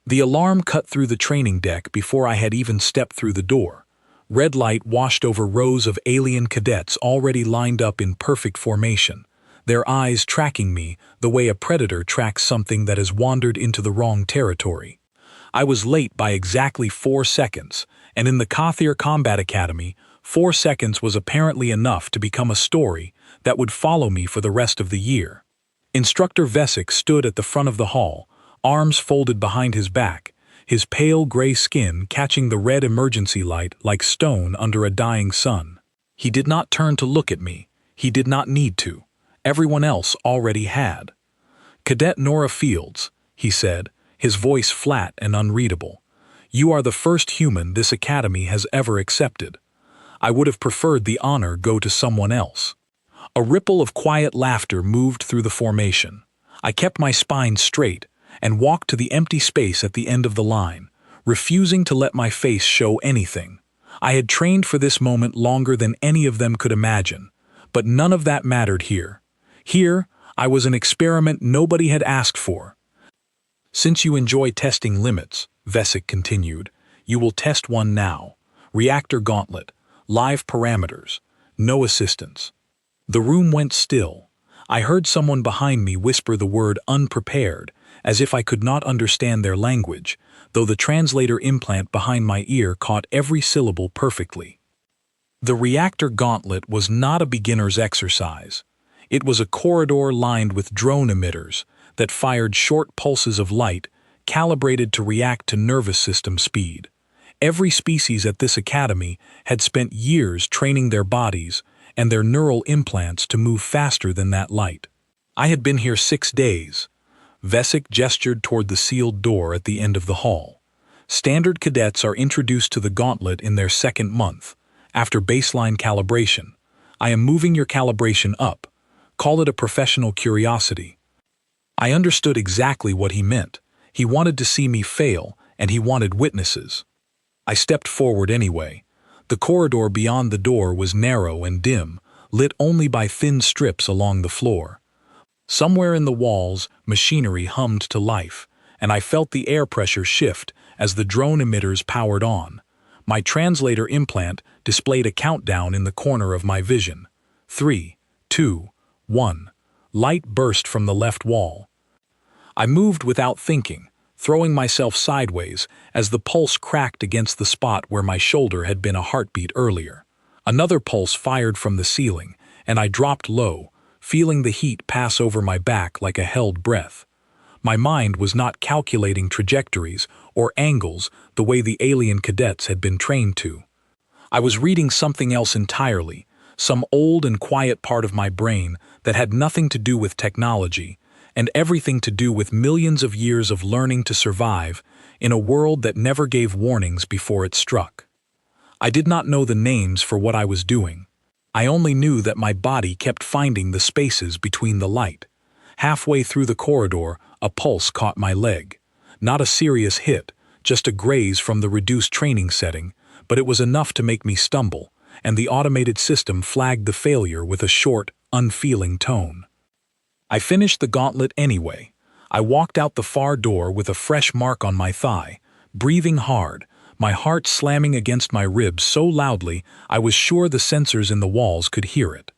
The alarm cut through the training deck before I had even stepped through the door. Red light washed over rows of alien cadets already lined up in perfect formation, their eyes tracking me the way a predator tracks something that has wandered into the wrong territory. I was late by exactly 4 seconds, and in the Kathir Combat Academy, 4 seconds was apparently enough to become a story that would follow me for the rest of the year. Instructor Vesic stood at the front of the hall, arms folded behind his back, his pale gray skin catching the red emergency light like stone under a dying sun. He did not turn to look at me. He did not need to. Everyone else already had. "Cadet Nora Fields," he said, his voice flat and unreadable. "You are the first human this academy has ever accepted. I would have preferred the honor go to someone else." A ripple of quiet laughter moved through the formation. I kept my spine straight and walked to the empty space at the end of the line, refusing to let my face show anything. I had trained for this moment longer than any of them could imagine, but none of that mattered here. Here, I was an experiment nobody had asked for. "Since you enjoy testing limits," Vesic continued, "you will test one now. Reactor gauntlet, live parameters, no assistance." The room went still. I heard someone behind me whisper the word "unprepared," as if I could not understand their language, though the translator implant behind my ear caught every syllable perfectly. The reactor gauntlet was not a beginner's exercise. It was a corridor lined with drone emitters that fired short pulses of light calibrated to react to nervous system speed. Every species at this academy had spent years training their bodies and their neural implants to move faster than that light. I had been here 6 days. Vesic gestured toward the sealed door at the end of the hall. Standard cadets are introduced to the gauntlet in their 2nd month, after baseline calibration. I am moving your calibration up. Call it a professional curiosity. I understood exactly what he meant. He wanted to see me fail, and he wanted witnesses. I stepped forward anyway. The corridor beyond the door was narrow and dim, lit only by thin strips along the floor. Somewhere in the walls, machinery hummed to life, and I felt the air pressure shift as the drone emitters powered on. My translator implant displayed a countdown in the corner of my vision. 3, 2, 1. Light burst from the left wall. I moved without thinking, throwing myself sideways as the pulse cracked against the spot where my shoulder had been a heartbeat earlier. Another pulse fired from the ceiling, and I dropped low, feeling the heat pass over my back like a held breath. My mind was not calculating trajectories or angles the way the alien cadets had been trained to. I was reading something else entirely, some old and quiet part of my brain that had nothing to do with technology, and everything to do with millions of years of learning to survive in a world that never gave warnings before it struck. I did not know the names for what I was doing. I only knew that my body kept finding the spaces between the light. Halfway through the corridor, a pulse caught my leg. Not a serious hit, just a graze from the reduced training setting, but it was enough to make me stumble, and the automated system flagged the failure with a short, unfeeling tone. I finished the gauntlet anyway. I walked out the far door with a fresh mark on my thigh, breathing hard, my heart slamming against my ribs so loudly I was sure the sensors in the walls could hear it.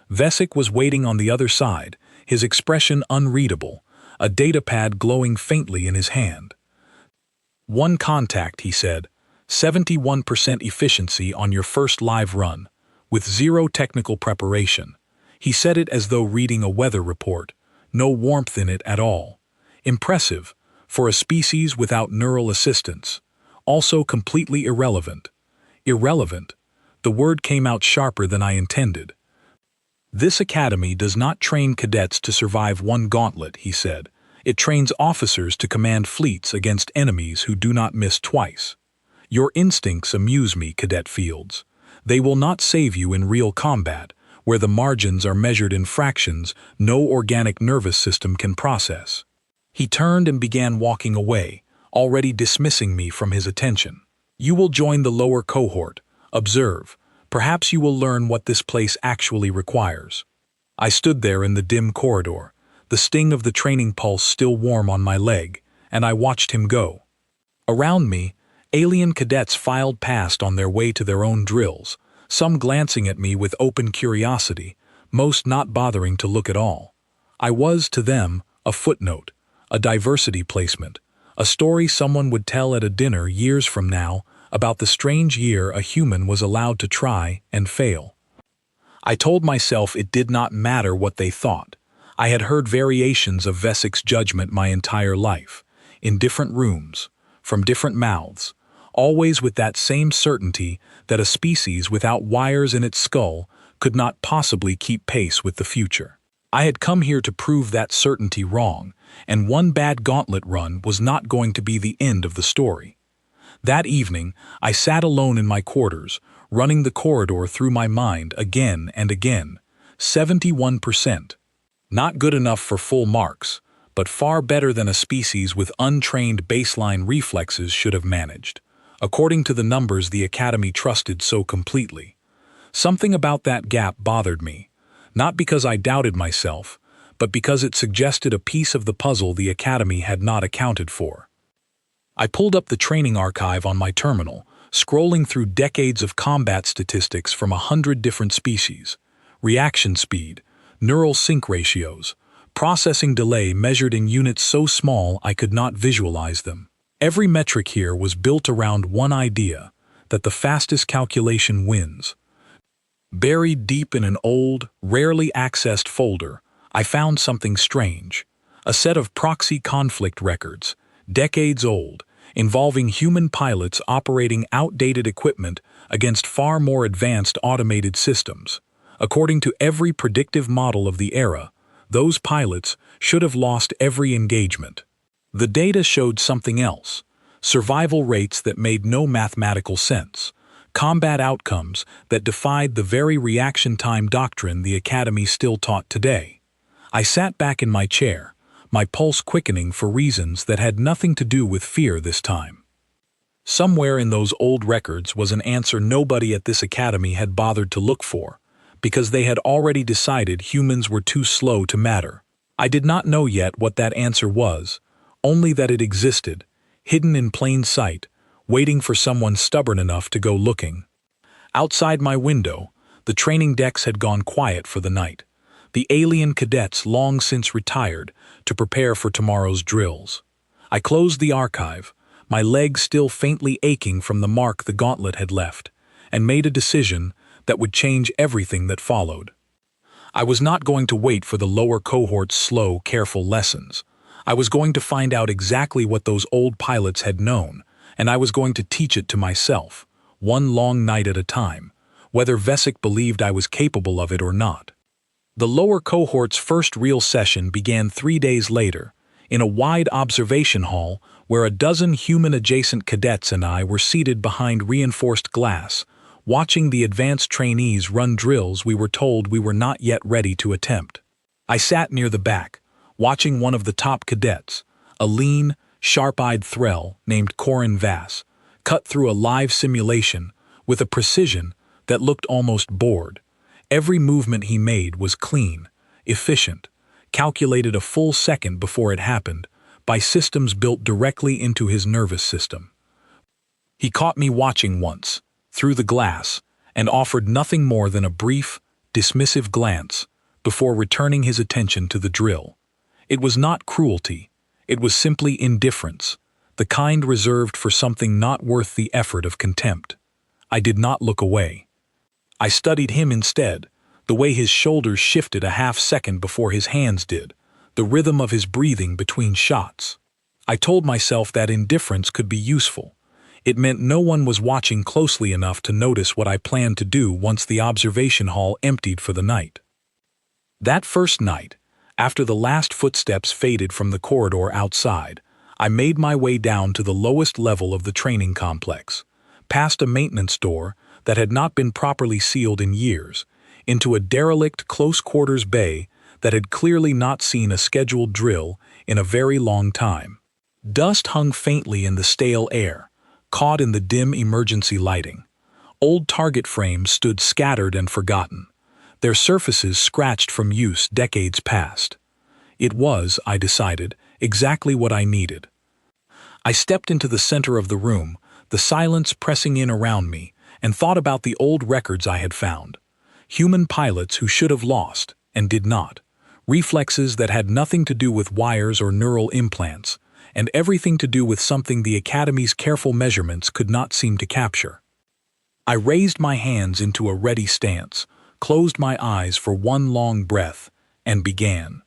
Vesic was waiting on the other side, his expression unreadable, a datapad glowing faintly in his hand. "1 contact," he said, 71% efficiency on your first live run, with 0 technical preparation. He said it as though reading a weather report, no warmth in it at all. Impressive, for a species without neural assistance. Also completely irrelevant. Irrelevant. The word came out sharper than I intended. "This academy does not train cadets to survive 1 gauntlet," he said. "It trains officers to command fleets against enemies who do not miss twice. Your instincts amuse me, Cadet Fields. They will not save you in real combat, where the margins are measured in fractions no organic nervous system can process." He turned and began walking away, already dismissing me from his attention. "You will join the lower cohort. Observe. Perhaps you will learn what this place actually requires." I stood there in the dim corridor, the sting of the training pulse still warm on my leg, and I watched him go. Around me, alien cadets filed past on their way to their own drills, some glancing at me with open curiosity, most not bothering to look at all. I was, to them, a footnote, a diversity placement, a story someone would tell at a dinner years from now about the strange year a human was allowed to try and fail. I told myself it did not matter what they thought. I had heard variations of Vesik's judgment my entire life, in different rooms, from different mouths, always with that same certainty that a species without wires in its skull could not possibly keep pace with the future. I had come here to prove that certainty wrong, and one bad gauntlet run was not going to be the end of the story. That evening, I sat alone in my quarters, running the corridor through my mind again and again. 71%. Not good enough for full marks, but far better than a species with untrained baseline reflexes should have managed, according to the numbers the Academy trusted so completely. Something about that gap bothered me, not because I doubted myself, but because it suggested a piece of the puzzle the Academy had not accounted for. I pulled up the training archive on my terminal, scrolling through decades of combat statistics from 100 different species, reaction speed, neural sync ratios, processing delay measured in units so small I could not visualize them. Every metric here was built around one idea, that the fastest calculation wins. Buried deep in an old, rarely accessed folder, I found something strange. A set of proxy conflict records, decades old, involving human pilots operating outdated equipment against far more advanced automated systems. According to every predictive model of the era, those pilots should have lost every engagement. The data showed something else: survival rates that made no mathematical sense, combat outcomes that defied the very reaction time doctrine the Academy still taught today. I sat back in my chair, my pulse quickening for reasons that had nothing to do with fear this time. Somewhere in those old records was an answer nobody at this Academy had bothered to look for, because they had already decided humans were too slow to matter. I did not know yet what that answer was, only that it existed, hidden in plain sight, waiting for someone stubborn enough to go looking. Outside my window, the training decks had gone quiet for the night. The alien cadets long since retired to prepare for tomorrow's drills. I closed the archive, my legs still faintly aching from the mark the gauntlet had left, and made a decision that would change everything that followed. I was not going to wait for the lower cohort's slow, careful lessons. I was going to find out exactly what those old pilots had known, and I was going to teach it to myself, one long night at a time, whether Vesik believed I was capable of it or not. The lower cohort's first real session began 3 days later, in a wide observation hall where a dozen human-adjacent cadets and I were seated behind reinforced glass, watching the advanced trainees run drills we were told we were not yet ready to attempt. I sat near the back, watching one of the top cadets, a lean, sharp-eyed threll named Corin Vass, cut through a live simulation with a precision that looked almost bored. Every movement he made was clean, efficient, calculated a full second before it happened, by systems built directly into his nervous system. He caught me watching once, through the glass, and offered nothing more than a brief, dismissive glance before returning his attention to the drill. It was not cruelty, it was simply indifference, the kind reserved for something not worth the effort of contempt. I did not look away. I studied him instead, the way his shoulders shifted a half-second before his hands did, the rhythm of his breathing between shots. I told myself that indifference could be useful. It meant no one was watching closely enough to notice what I planned to do once the observation hall emptied for the night. That first night, after the last footsteps faded from the corridor outside, I made my way down to the lowest level of the training complex, past a maintenance door that had not been properly sealed in years, into a derelict close-quarters bay that had clearly not seen a scheduled drill in a very long time. Dust hung faintly in the stale air, caught in the dim emergency lighting. Old target frames stood scattered and forgotten, their surfaces scratched from use decades past. It was, I decided, exactly what I needed. I stepped into the center of the room, the silence pressing in around me, and thought about the old records I had found. Human pilots who should have lost, and did not. Reflexes that had nothing to do with wires or neural implants, and everything to do with something the Academy's careful measurements could not seem to capture. I raised my hands into a ready stance, closed my eyes for one long breath, and began.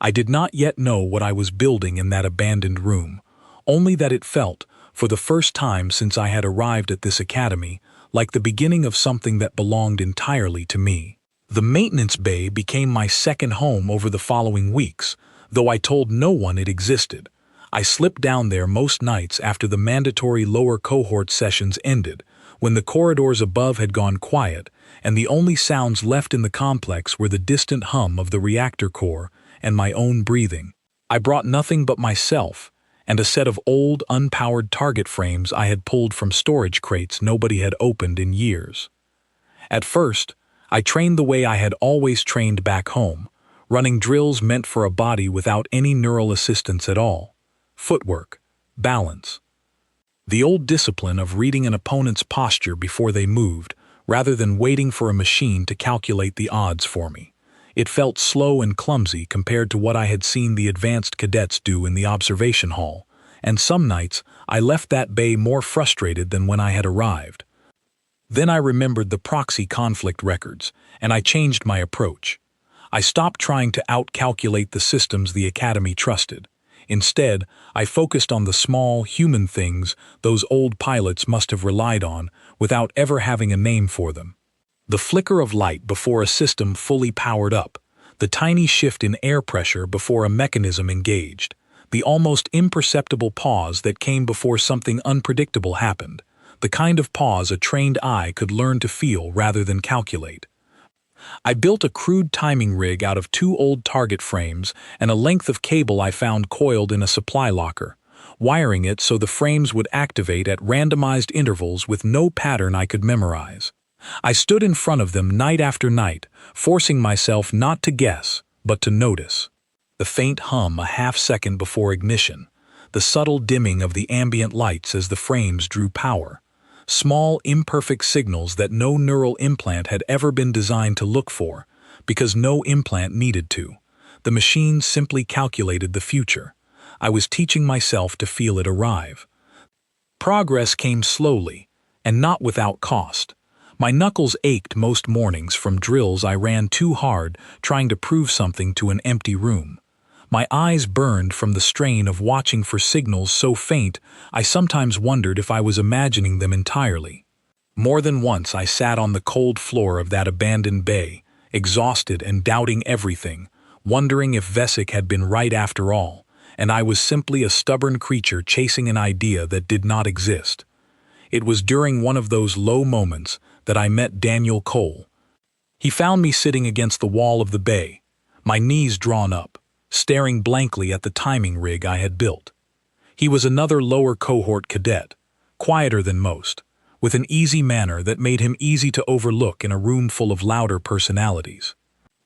I did not yet know what I was building in that abandoned room, only that it felt, for the first time since I had arrived at this academy, like the beginning of something that belonged entirely to me. The maintenance bay became my second home over the following weeks, though I told no one it existed. I slipped down there most nights after the mandatory lower cohort sessions ended, when the corridors above had gone quiet, and the only sounds left in the complex were the distant hum of the reactor core and my own breathing. I brought nothing but myself, and a set of old, unpowered target frames I had pulled from storage crates nobody had opened in years. At first, I trained the way I had always trained back home, running drills meant for a body without any neural assistance at all. Footwork, balance. The old discipline of reading an opponent's posture before they moved, rather than waiting for a machine to calculate the odds for me. It felt slow and clumsy compared to what I had seen the advanced cadets do in the observation hall, and some nights I left that bay more frustrated than when I had arrived. Then I remembered the proxy conflict records, and I changed my approach. I stopped trying to out-calculate the systems the Academy trusted. Instead, I focused on the small, human things those old pilots must have relied on without ever having a name for them. The flicker of light before a system fully powered up, the tiny shift in air pressure before a mechanism engaged, the almost imperceptible pause that came before something unpredictable happened, the kind of pause a trained eye could learn to feel rather than calculate. I built a crude timing rig out of 2 old target frames and a length of cable I found coiled in a supply locker, wiring it so the frames would activate at randomized intervals with no pattern I could memorize. I stood in front of them night after night, forcing myself not to guess, but to notice. The faint hum a half-second before ignition, the subtle dimming of the ambient lights as the frames drew power. Small, imperfect signals that no neural implant had ever been designed to look for, because no implant needed to. The machine simply calculated the future. I was teaching myself to feel it arrive. Progress came slowly, and not without cost. My knuckles ached most mornings from drills I ran too hard trying to prove something to an empty room. My eyes burned from the strain of watching for signals so faint I sometimes wondered if I was imagining them entirely. More than once I sat on the cold floor of that abandoned bay, exhausted and doubting everything, wondering if Vesic had been right after all, and I was simply a stubborn creature chasing an idea that did not exist. It was during one of those low moments that I met Daniel Cole. He found me sitting against the wall of the bay, my knees drawn up, staring blankly at the timing rig I had built. He was another lower cohort cadet, quieter than most, with an easy manner that made him easy to overlook in a room full of louder personalities.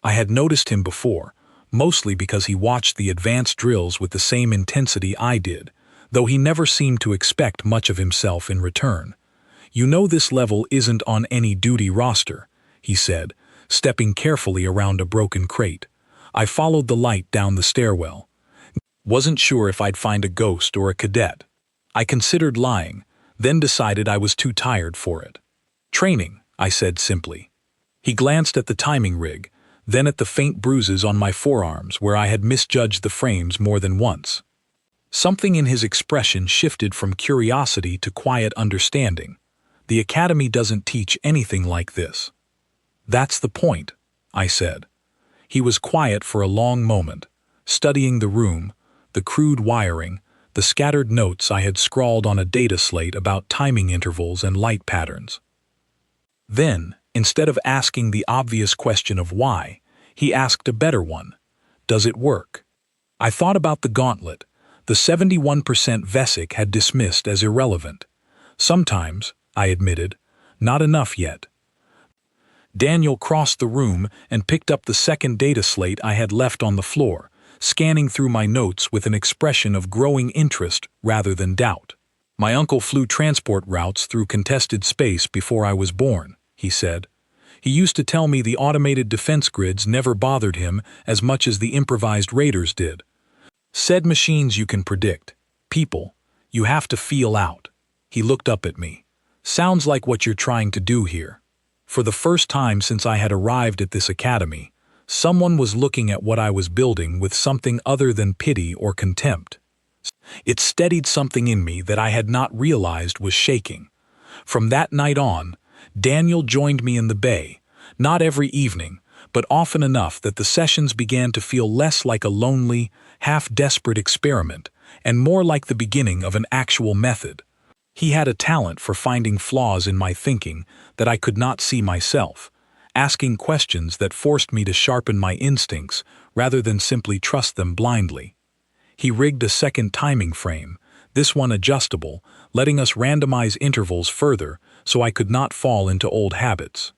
I had noticed him before, mostly because he watched the advanced drills with the same intensity I did, though he never seemed to expect much of himself in return. "You know this level isn't on any duty roster," he said, stepping carefully around a broken crate. I followed the light down the stairwell. Wasn't sure if I'd find a ghost or a cadet. I considered lying, then decided I was too tired for it. "Training," I said simply. He glanced at the timing rig, then at the faint bruises on my forearms where I had misjudged the frames more than once. Something in his expression shifted from curiosity to quiet understanding. "The Academy doesn't teach anything like this." "That's the point," I said. He was quiet for a long moment, studying the room, the crude wiring, the scattered notes I had scrawled on a data slate about timing intervals and light patterns. Then, instead of asking the obvious question of why, he asked a better one. "Does it work?" I thought about the gauntlet. The 71% Vesic had dismissed as irrelevant. "Sometimes," I admitted, "not enough yet." Daniel crossed the room and picked up the second data slate I had left on the floor, scanning through my notes with an expression of growing interest rather than doubt. "My uncle flew transport routes through contested space before I was born," he said. "He used to tell me the automated defense grids never bothered him as much as the improvised raiders did. Said machines you can predict. People, you have to feel out." He looked up at me. "Sounds like what you're trying to do here." For the first time since I had arrived at this academy, someone was looking at what I was building with something other than pity or contempt. It steadied something in me that I had not realized was shaking. From that night on, Daniel joined me in the bay, not every evening, but often enough that the sessions began to feel less like a lonely, half-desperate experiment and more like the beginning of an actual method. He had a talent for finding flaws in my thinking that I could not see myself, asking questions that forced me to sharpen my instincts rather than simply trust them blindly. He rigged a second timing frame, this one adjustable, letting us randomize intervals further so I could not fall into old habits.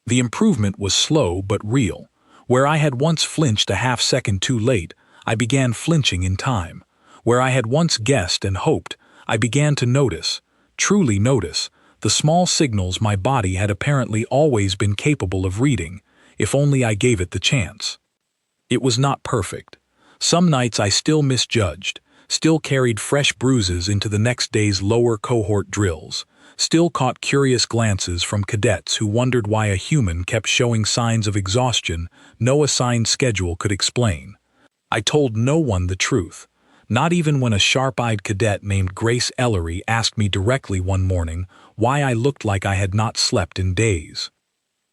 The improvement was slow but real. Where I had once flinched a half-second too late, I began flinching in time. Where I had once guessed and hoped, I began to notice, truly notice, the small signals my body had apparently always been capable of reading, if only I gave it the chance. It was not perfect. Some nights I still misjudged, still carried fresh bruises into the next day's lower cohort drills, still caught curious glances from cadets who wondered why a human kept showing signs of exhaustion no assigned schedule could explain. I told no one the truth. Not even when a sharp-eyed cadet named Grace Ellery asked me directly one morning why I looked like I had not slept in days.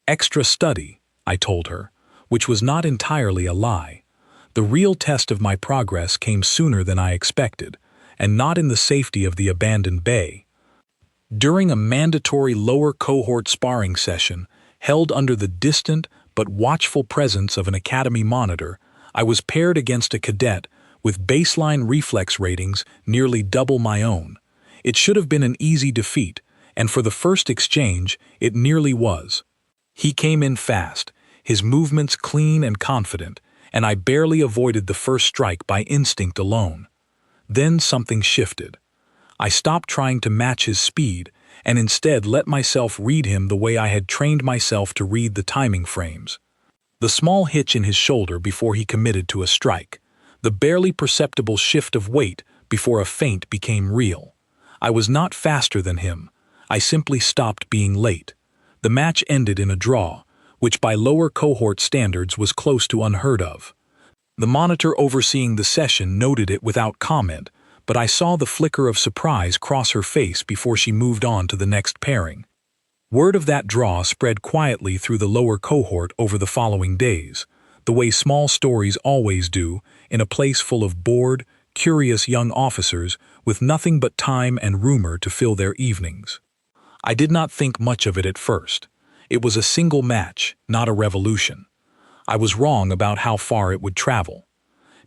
"Extra study," I told her, which was not entirely a lie. The real test of my progress came sooner than I expected, and not in the safety of the abandoned bay. During a mandatory lower cohort sparring session, held under the distant but watchful presence of an academy monitor, I was paired against a cadet with baseline reflex ratings nearly double my own. It should have been an easy defeat, and for the first exchange, it nearly was. He came in fast, his movements clean and confident, and I barely avoided the first strike by instinct alone. Then something shifted. I stopped trying to match his speed, and instead let myself read him the way I had trained myself to read the timing frames. The small hitch in his shoulder before he committed to a strike. The barely perceptible shift of weight before a feint became real. I was not faster than him. I simply stopped being late. The match ended in a draw, which by lower cohort standards was close to unheard of. The monitor overseeing the session noted it without comment, but I saw the flicker of surprise cross her face before she moved on to the next pairing. Word of that draw spread quietly through the lower cohort over the following days, the way small stories always do, in a place full of bored, curious young officers with nothing but time and rumor to fill their evenings. I did not think much of it at first. It was a single match, not a revolution. I was wrong about how far it would travel.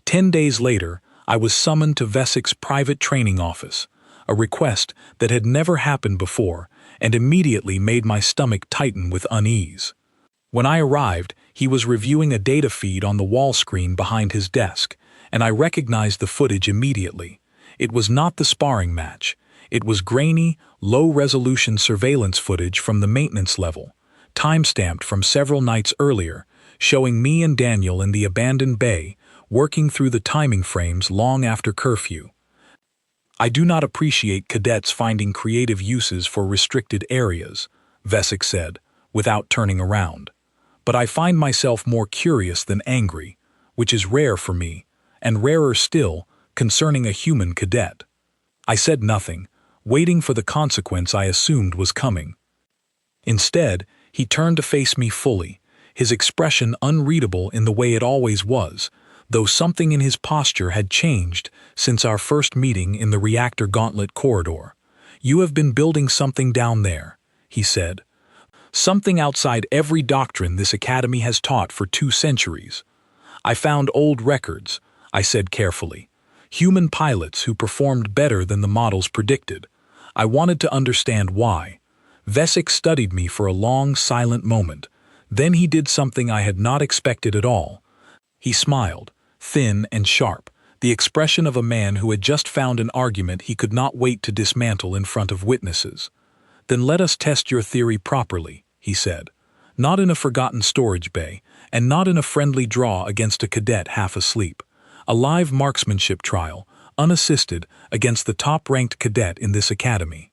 10 days later, I was summoned to Vesik's private training office, a request that had never happened before and immediately made my stomach tighten with unease. When I arrived, he was reviewing a data feed on the wall screen behind his desk, and I recognized the footage immediately. It was not the sparring match. It was grainy, low-resolution surveillance footage from the maintenance level, time-stamped from several nights earlier, showing me and Daniel in the abandoned bay, working through the timing frames long after curfew. "I do not appreciate cadets finding creative uses for restricted areas," Vesik said, without turning around. "But I find myself more curious than angry, which is rare for me, and rarer still concerning a human cadet." I said nothing, waiting for the consequence I assumed was coming. Instead, he turned to face me fully, his expression unreadable in the way it always was, though something in his posture had changed since our first meeting in the reactor gauntlet corridor. "You have been building something down there," he said. "Something outside every doctrine this academy has taught for 2 centuries. I found old records," I said carefully. "Human pilots who performed better than the models predicted. I wanted to understand why." Vesik studied me for a long, silent moment. Then he did something I had not expected at all. He smiled, thin and sharp, the expression of a man who had just found an argument he could not wait to dismantle in front of witnesses. "Then let us test your theory properly," he said. "Not in a forgotten storage bay, and not in a friendly draw against a cadet half asleep. A live marksmanship trial, unassisted, against the top-ranked cadet in this academy.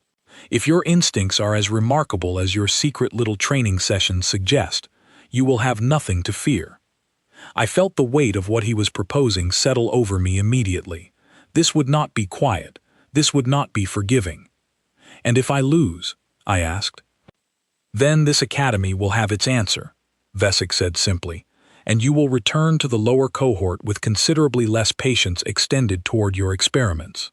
If your instincts are as remarkable as your secret little training sessions suggest, you will have nothing to fear." I felt the weight of what he was proposing settle over me immediately. This would not be quiet. This would not be forgiving. "And if I lose?" I asked. "Then this academy will have its answer," Vesic said simply, "and you will return to the lower cohort with considerably less patience extended toward your experiments."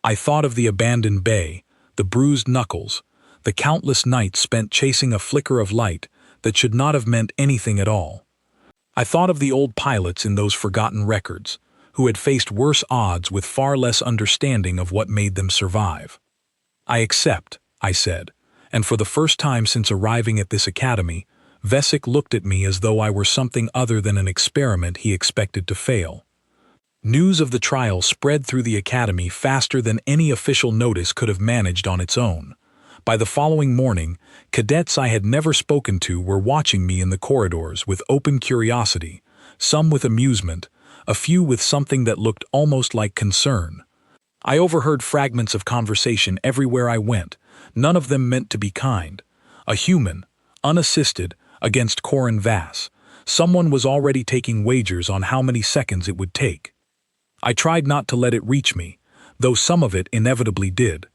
I thought of the abandoned bay, the bruised knuckles, the countless nights spent chasing a flicker of light that should not have meant anything at all. I thought of the old pilots in those forgotten records, who had faced worse odds with far less understanding of what made them survive. "I accept," I said, and for the first time since arriving at this academy, Vesic looked at me as though I were something other than an experiment he expected to fail. News of the trial spread through the academy faster than any official notice could have managed on its own. By the following morning, cadets I had never spoken to were watching me in the corridors with open curiosity, some with amusement, a few with something that looked almost like concern. I overheard fragments of conversation everywhere I went, none of them meant to be kind. A human, unassisted, against Corin Vass. Someone was already taking wagers on how many seconds it would take. I tried not to let it reach me, though some of it inevitably did.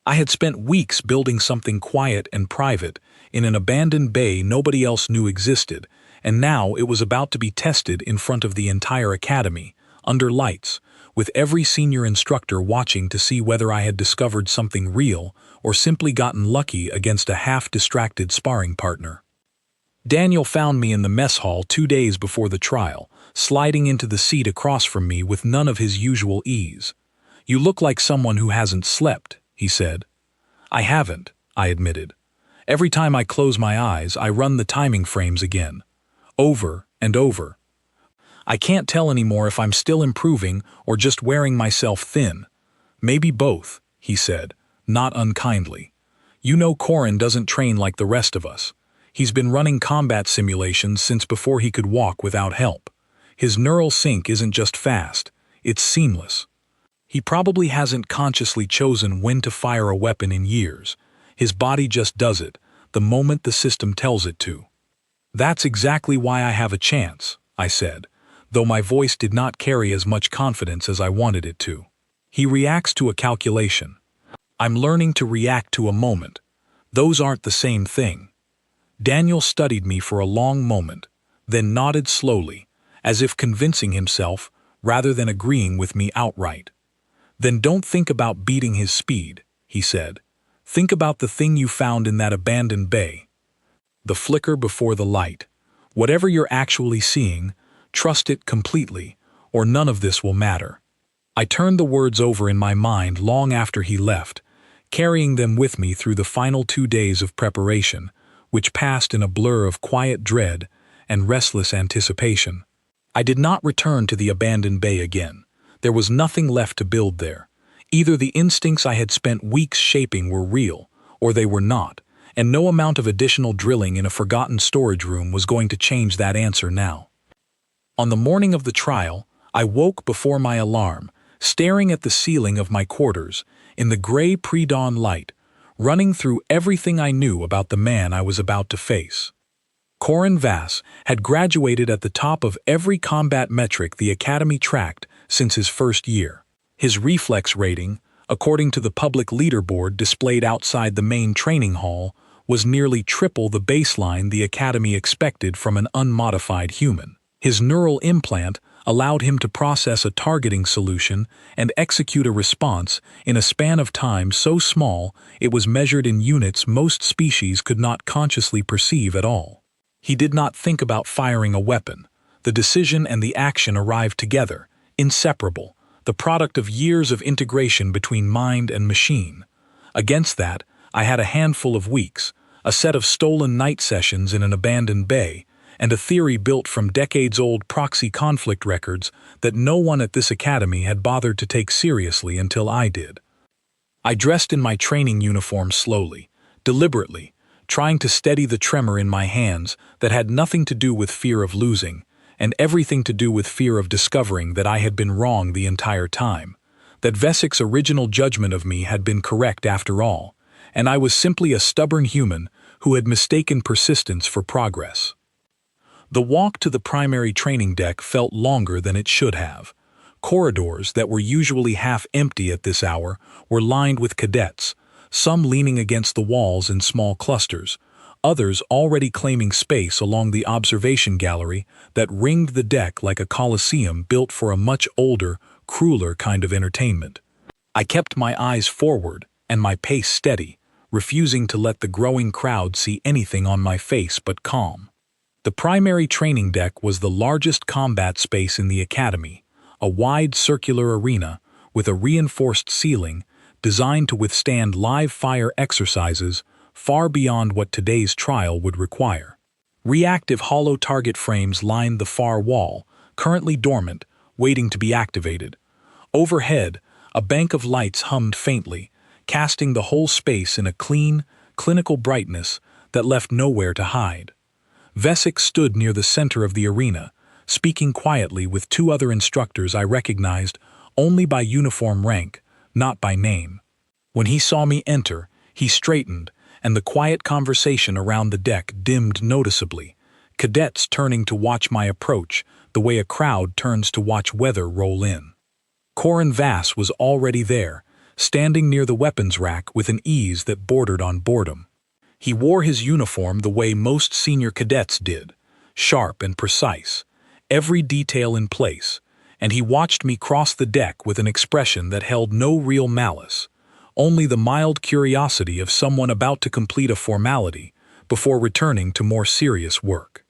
I had spent weeks building something quiet and private in an abandoned bay nobody else knew existed, and now it was about to be tested in front of the entire academy, under lights, with every senior instructor watching to see whether I had discovered something real or simply gotten lucky against a half-distracted sparring partner. Daniel found me in the mess hall 2 days before the trial, sliding into the seat across from me with none of his usual ease. "You look like someone who hasn't slept," he said. "I haven't," I admitted. "Every time I close my eyes, I run the timing frames again. Over and over. I can't tell anymore if I'm still improving or just wearing myself thin." "Maybe both," he said, not unkindly. "You know Corin doesn't train like the rest of us. He's been running combat simulations since before he could walk without help. His neural sync isn't just fast, it's seamless. He probably hasn't consciously chosen when to fire a weapon in years. His body just does it, the moment the system tells it to." "That's exactly why I have a chance," I said, though my voice did not carry as much confidence as I wanted it to. "He reacts to a calculation. I'm learning to react to a moment. Those aren't the same thing." Daniel studied me for a long moment, then nodded slowly, as if convincing himself rather than agreeing with me outright. "Then don't think about beating his speed," he said. "Think about the thing you found in that abandoned bay. The flicker before the light. Whatever you're actually seeing, trust it completely, or none of this will matter." I turned the words over in my mind long after he left, carrying them with me through the final 2 days of preparation, which passed in a blur of quiet dread and restless anticipation. I did not return to the abandoned bay again. There was nothing left to build there. Either the instincts I had spent weeks shaping were real, or they were not, and no amount of additional drilling in a forgotten storage room was going to change that answer now. On the morning of the trial, I woke before my alarm, staring at the ceiling of my quarters, in the gray pre-dawn light, running through everything I knew about the man I was about to face. Corin Vass had graduated at the top of every combat metric the Academy tracked since his first year. His reflex rating, according to the public leaderboard displayed outside the main training hall, was nearly triple the baseline the Academy expected from an unmodified human. His neural implant allowed him to process a targeting solution and execute a response in a span of time so small it was measured in units most species could not consciously perceive at all. He did not think about firing a weapon. The decision and the action arrived together, inseparable, the product of years of integration between mind and machine. Against that, I had a handful of weeks, a set of stolen night sessions in an abandoned bay, and a theory built from decades-old proxy conflict records that no one at this academy had bothered to take seriously until I did. I dressed in my training uniform slowly, deliberately, trying to steady the tremor in my hands that had nothing to do with fear of losing, and everything to do with fear of discovering that I had been wrong the entire time, that Vesik's original judgment of me had been correct after all, and I was simply a stubborn human who had mistaken persistence for progress. The walk to the primary training deck felt longer than it should have. Corridors that were usually half empty at this hour were lined with cadets, some leaning against the walls in small clusters, others already claiming space along the observation gallery that ringed the deck like a coliseum built for a much older, crueler kind of entertainment. I kept my eyes forward and my pace steady, refusing to let the growing crowd see anything on my face but calm. The primary training deck was the largest combat space in the academy, a wide circular arena with a reinforced ceiling designed to withstand live fire exercises far beyond what today's trial would require. Reactive hollow target frames lined the far wall, currently dormant, waiting to be activated. Overhead, a bank of lights hummed faintly, casting the whole space in a clean, clinical brightness that left nowhere to hide. Vesik stood near the center of the arena, speaking quietly with two other instructors I recognized only by uniform rank, not by name. When he saw me enter, he straightened, and the quiet conversation around the deck dimmed noticeably, cadets turning to watch my approach the way a crowd turns to watch weather roll in. Corin Vass was already there, standing near the weapons rack with an ease that bordered on boredom. He wore his uniform the way most senior cadets did, sharp and precise, every detail in place, and he watched me cross the deck with an expression that held no real malice, only the mild curiosity of someone about to complete a formality before returning to more serious work.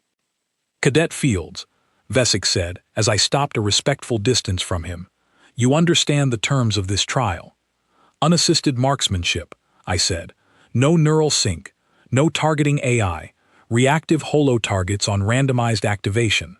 "Cadet Fields," Vesik said as I stopped a respectful distance from him, "you understand the terms of this trial." "Unassisted marksmanship," I said. "No neural sync, no targeting AI, reactive holo targets on randomized activation.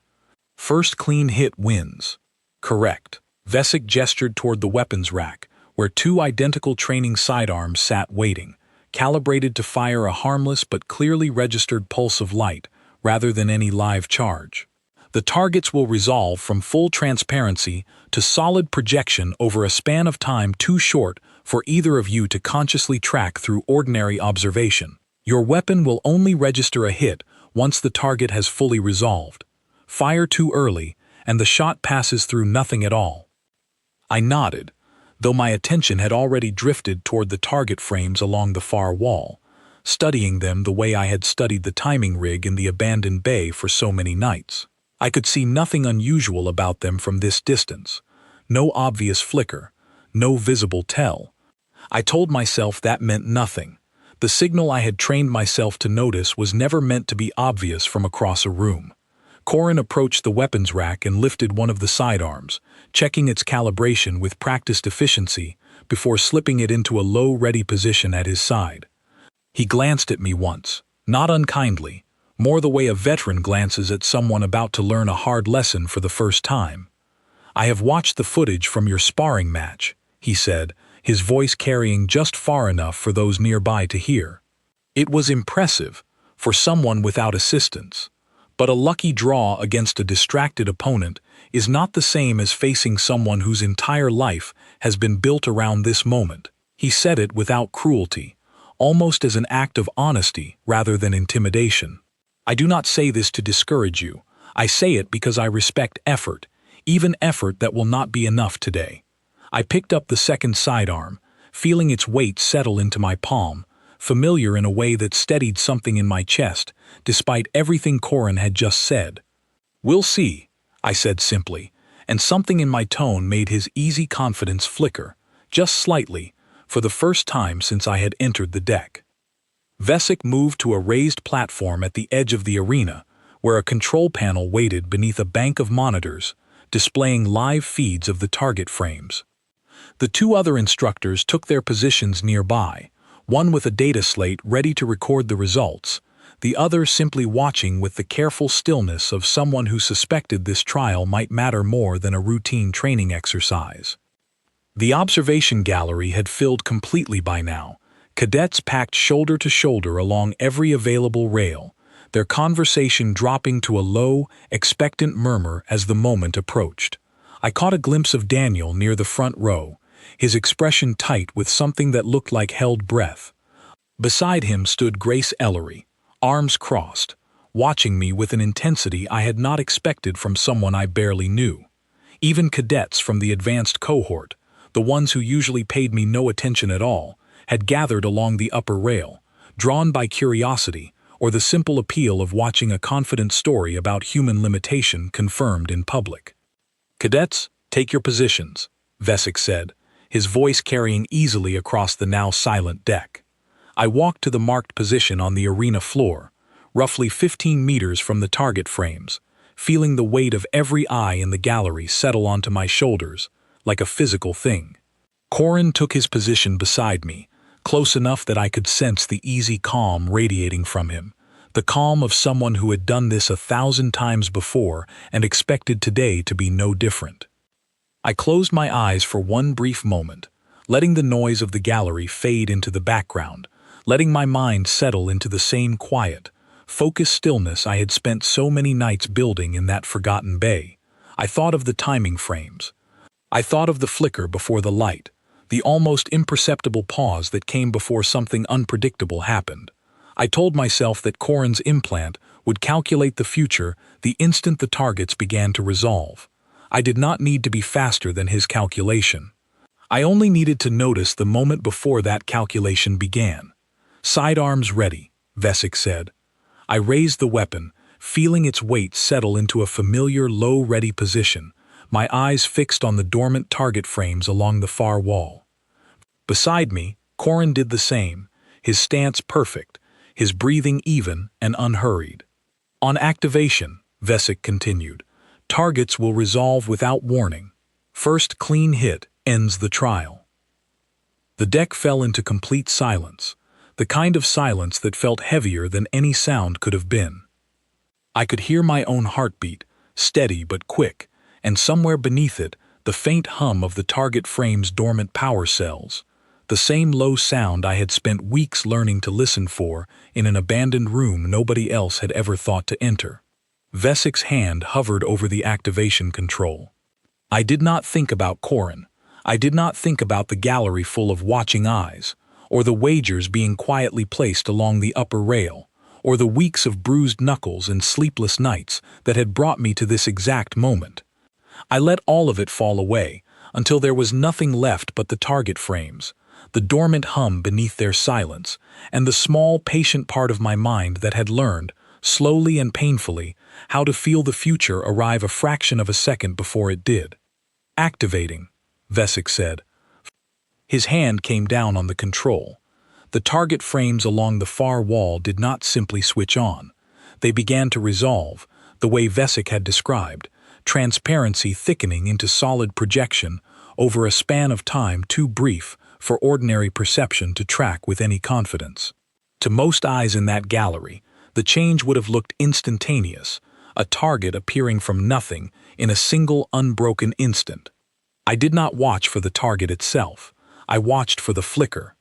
First clean hit wins." "Correct." Vesik gestured toward the weapons rack, where two identical training sidearms sat waiting, calibrated to fire a harmless but clearly registered pulse of light rather than any live charge. "The targets will resolve from full transparency to solid projection over a span of time too short for either of you to consciously track through ordinary observation. Your weapon will only register a hit once the target has fully resolved. Fire too early, and the shot passes through nothing at all." I nodded, though my attention had already drifted toward the target frames along the far wall, studying them the way I had studied the timing rig in the abandoned bay for so many nights. I could see nothing unusual about them from this distance, no obvious flicker, no visible tell. I told myself that meant nothing. The signal I had trained myself to notice was never meant to be obvious from across a room. Corin approached the weapons rack and lifted one of the sidearms, checking its calibration with practiced efficiency before slipping it into a low ready position at his side. He glanced at me once, not unkindly, more the way a veteran glances at someone about to learn a hard lesson for the first time. "I have watched the footage from your sparring match," he said, his voice carrying just far enough for those nearby to hear. "It was impressive, for someone without assistance. But a lucky draw against a distracted opponent is not the same as facing someone whose entire life has been built around this moment." He said it without cruelty, almost as an act of honesty rather than intimidation. "I do not say this to discourage you. I say it because I respect effort, even effort that will not be enough today." I picked up the second sidearm, feeling its weight settle into my palm, familiar in a way that steadied something in my chest, despite everything Corin had just said. "We'll see," I said simply, and something in my tone made his easy confidence flicker, just slightly, for the first time since I had entered the deck. Vesik moved to a raised platform at the edge of the arena, where a control panel waited beneath a bank of monitors, displaying live feeds of the target frames. The two other instructors took their positions nearby, one with a data slate ready to record the results, the other simply watching with the careful stillness of someone who suspected this trial might matter more than a routine training exercise. The observation gallery had filled completely by now, cadets packed shoulder to shoulder along every available rail, their conversation dropping to a low, expectant murmur as the moment approached. I caught a glimpse of Daniel near the front row, his expression tight with something that looked like held breath. Beside him stood Grace Ellery, arms crossed, watching me with an intensity I had not expected from someone I barely knew. Even cadets from the advanced cohort, the ones who usually paid me no attention at all, had gathered along the upper rail, drawn by curiosity or the simple appeal of watching a confident story about human limitation confirmed in public. "Cadets, take your positions," Vesic said, his voice carrying easily across the now silent deck. I walked to the marked position on the arena floor, roughly 15 meters from the target frames, feeling the weight of every eye in the gallery settle onto my shoulders, like a physical thing. Corin took his position beside me, close enough that I could sense the easy calm radiating from him, the calm of someone who had done this 1,000 times before and expected today to be no different. I closed my eyes for one brief moment, letting the noise of the gallery fade into the background, letting my mind settle into the same quiet, focused stillness I had spent so many nights building in that forgotten bay. I thought of the timing frames. I thought of the flicker before the light, the almost imperceptible pause that came before something unpredictable happened. I told myself that Corin's implant would calculate the future the instant the targets began to resolve. I did not need to be faster than his calculation. I only needed to notice the moment before that calculation began. "Sidearms ready," Vesic said. I raised the weapon, feeling its weight settle into a familiar low-ready position, my eyes fixed on the dormant target frames along the far wall. Beside me, Corin did the same, his stance perfect, his breathing even and unhurried. "On activation," Vesic continued, "targets will resolve without warning. First clean hit ends the trial." The deck fell into complete silence, the kind of silence that felt heavier than any sound could have been. I could hear my own heartbeat, steady but quick, and somewhere beneath it, the faint hum of the target frame's dormant power cells, the same low sound I had spent weeks learning to listen for in an abandoned room nobody else had ever thought to enter. Vesic's hand hovered over the activation control. I did not think about Corin. I did not think about the gallery full of watching eyes, or the wagers being quietly placed along the upper rail, or the weeks of bruised knuckles and sleepless nights that had brought me to this exact moment. I let all of it fall away, until there was nothing left but the target frames, the dormant hum beneath their silence, and the small, patient part of my mind that had learned, slowly and painfully, how to feel the future arrive a fraction of a second before it did. "Activating," Vesic said. His hand came down on the control. The target frames along the far wall did not simply switch on. They began to resolve, the way Vesic had described, transparency thickening into solid projection over a span of time too brief for ordinary perception to track with any confidence. To most eyes in that gallery, the change would have looked instantaneous, a target appearing from nothing in a single unbroken instant. I did not watch for the target itself. I watched for the flicker.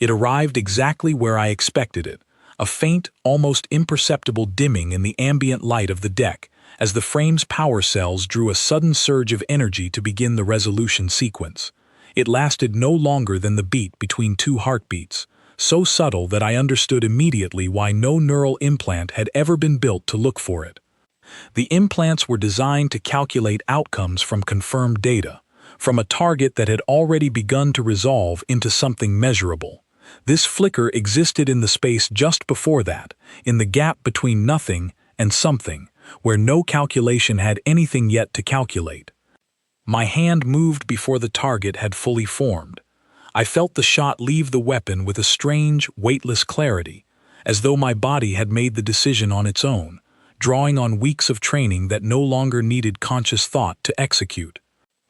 It arrived exactly where I expected it, a faint, almost imperceptible dimming in the ambient light of the deck as the frame's power cells drew a sudden surge of energy to begin the resolution sequence. It lasted no longer than the beat between two heartbeats, so subtle that I understood immediately why no neural implant had ever been built to look for it. The implants were designed to calculate outcomes from confirmed data, from a target that had already begun to resolve into something measurable. This flicker existed in the space just before that, in the gap between nothing and something, where no calculation had anything yet to calculate. My hand moved before the target had fully formed. I felt the shot leave the weapon with a strange, weightless clarity, as though my body had made the decision on its own, drawing on weeks of training that no longer needed conscious thought to execute.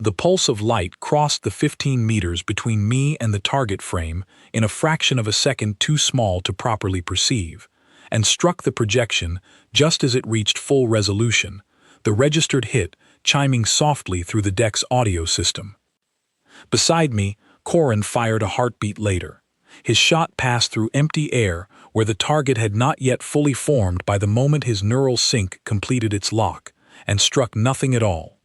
The pulse of light crossed the 15 meters between me and the target frame in a fraction of a second too small to properly perceive, and struck the projection just as it reached full resolution, the registered hit chiming softly through the deck's audio system. Beside me, Corin fired a heartbeat later. His shot passed through empty air where the target had not yet fully formed by the moment his neural sync completed its lock, and struck nothing at all.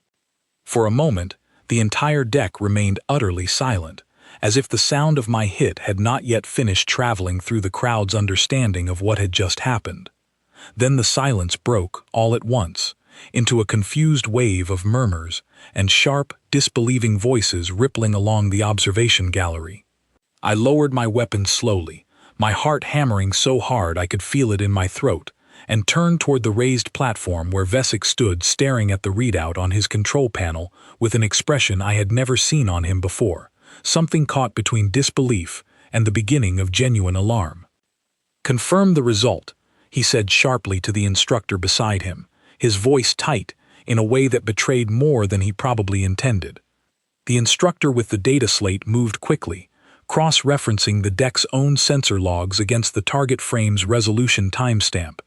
For a moment, the entire deck remained utterly silent, as if the sound of my hit had not yet finished traveling through the crowd's understanding of what had just happened. Then the silence broke, all at once, into a confused wave of murmurs and sharp, disbelieving voices rippling along the observation gallery. I lowered my weapon slowly, my heart hammering so hard I could feel it in my throat, and turned toward the raised platform where Vesic stood staring at the readout on his control panel with an expression I had never seen on him before, something caught between disbelief and the beginning of genuine alarm. "Confirm the result," he said sharply to the instructor beside him, his voice tight in a way that betrayed more than he probably intended. The instructor with the data slate moved quickly, cross-referencing the deck's own sensor logs against the target frame's resolution timestamp.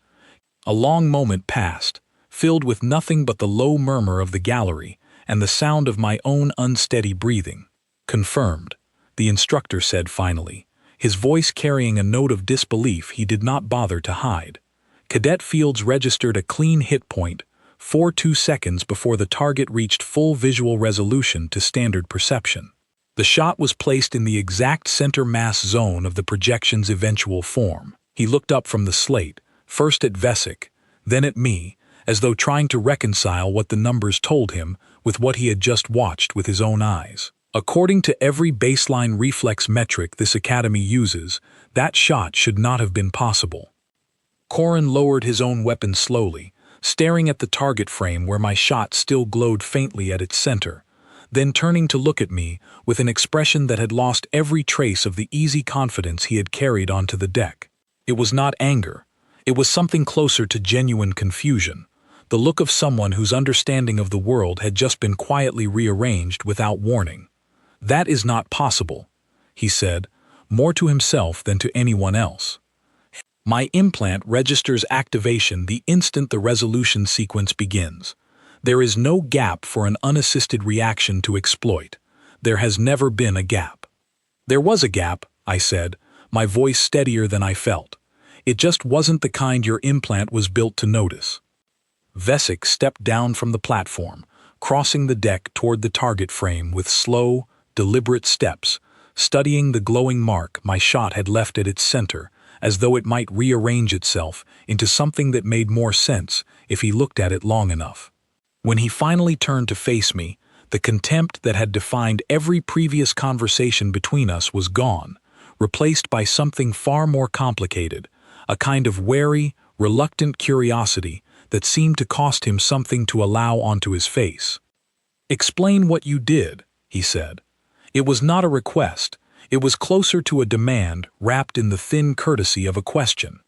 A long moment passed, filled with nothing but the low murmur of the gallery and the sound of my own unsteady breathing. "Confirmed," the instructor said finally, his voice carrying a note of disbelief he did not bother to hide. Cadet Fields registered a clean hit point 4.2 seconds before the target reached full visual resolution to standard perception. The shot was placed in the exact center mass zone of the projection's eventual form. He looked up from the slate, first at Vesic, then at me, as though trying to reconcile what the numbers told him with what he had just watched with his own eyes. According to every baseline reflex metric this academy uses, that shot should not have been possible. Corin lowered his own weapon slowly, staring at the target frame where my shot still glowed faintly at its center, then turning to look at me with an expression that had lost every trace of the easy confidence he had carried onto the deck. It was not anger. It was something closer to genuine confusion, the look of someone whose understanding of the world had just been quietly rearranged without warning. "That is not possible," he said, more to himself than to anyone else. "My implant registers activation the instant the resolution sequence begins. There is no gap for an unassisted reaction to exploit. There has never been a gap." "There was a gap," I said, my voice steadier than I felt. "It just wasn't the kind your implant was built to notice." Vesic stepped down from the platform, crossing the deck toward the target frame with slow, deliberate steps, studying the glowing mark my shot had left at its center, as though it might rearrange itself into something that made more sense if he looked at it long enough. When he finally turned to face me, the contempt that had defined every previous conversation between us was gone, replaced by something far more complicated, a kind of wary, reluctant curiosity that seemed to cost him something to allow onto his face. "Explain what you did," he said. It was not a request. It was closer to a demand wrapped in the thin courtesy of a question.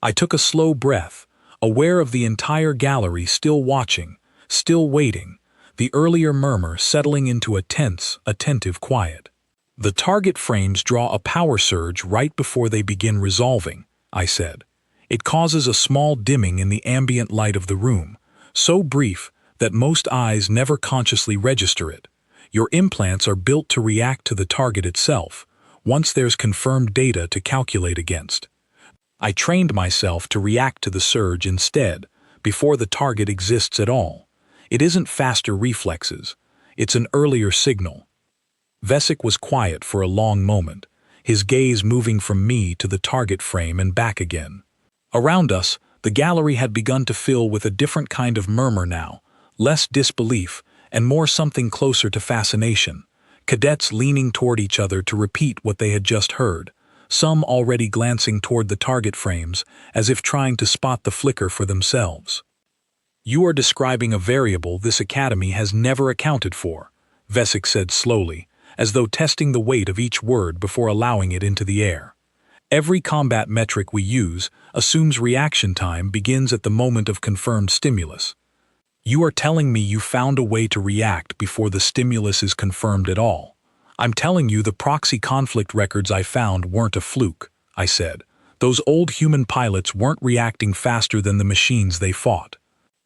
I took a slow breath, aware of the entire gallery still watching, still waiting, the earlier murmur settling into a tense, attentive quiet. "The target frames draw a power surge right before they begin resolving," I said. "It causes a small dimming in the ambient light of the room, so brief that most eyes never consciously register it. Your implants are built to react to the target itself, once there's confirmed data to calculate against. I trained myself to react to the surge instead, before the target exists at all. It isn't faster reflexes, it's an earlier signal." Vesic was quiet for a long moment, his gaze moving from me to the target frame and back again. Around us, the gallery had begun to fill with a different kind of murmur now, less disbelief, and more something closer to fascination, cadets leaning toward each other to repeat what they had just heard, some already glancing toward the target frames as if trying to spot the flicker for themselves. "You are describing a variable this academy has never accounted for," Vesic said slowly, as though testing the weight of each word before allowing it into the air. "Every combat metric we use assumes reaction time begins at the moment of confirmed stimulus. You are telling me you found a way to react before the stimulus is confirmed at all. I'm telling you the proxy conflict records I found weren't a fluke," I said, Those old human pilots weren't reacting faster than the machines they fought.